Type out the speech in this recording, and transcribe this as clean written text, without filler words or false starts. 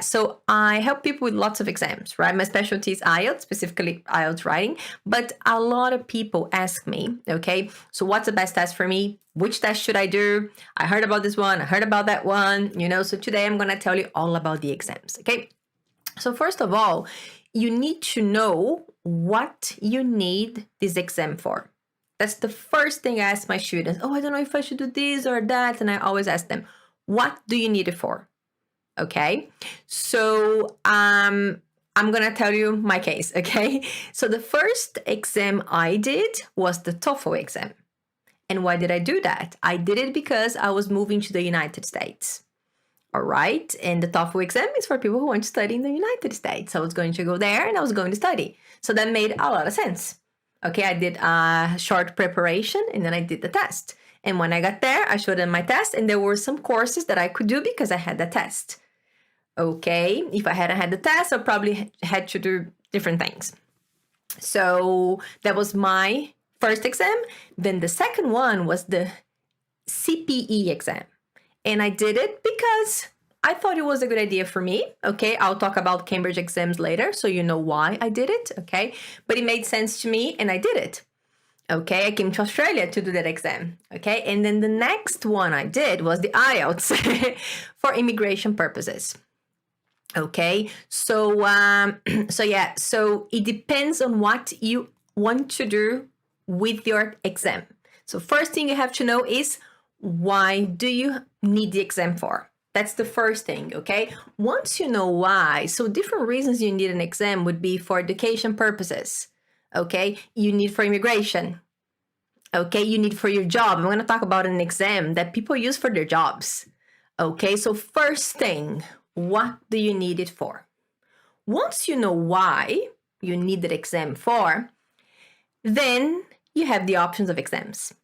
So I help people with lots of exams, right? My specialty is IELTS, specifically IELTS writing, but a lot of people ask me, okay, so what's the best test for me? Which test should I do? I heard about this one, I heard about that one, so today I'm going to tell you all about the exams, okay? So first of all, you need to know what you need this exam for. That's the first thing I ask my students. Oh, I don't know if I should do this or that. And I always ask them, what do you need it for? Okay, so I'm gonna tell you my case. Okay, so the first exam I did was the TOEFL exam. And why did I do that? I did it because I was moving to the United States. All right, and the TOEFL exam is for people who want to study in the United States. I was going to go there and I was going to study. So that made a lot of sense. Okay, I did a short preparation and then I did the test. And when I got there, I showed them my test, and there were some courses that I could do because I had the test. Okay, if I hadn't had the test, I probably had to do different things. So that was my first exam. Then the second one was the CPE exam. And I did it because I thought it was a good idea for me. Okay, I'll talk about Cambridge exams later, so you know why I did it. Okay, but it made sense to me and I did it. Okay, I came to Australia to do that exam. Okay, and then the next one I did was the IELTS for immigration purposes. Okay, so so it depends on what you want to do with your exam. So first thing you have to know is, why do you need the exam for? That's the first thing, okay? Once you know why, so different reasons you need an exam would be for education purposes, okay? You need for immigration, okay? You need for your job. I'm going to talk about an exam that people use for their jobs, okay? So first thing, what do you need it for? Once you know why you need that exam for, then you have the options of exams.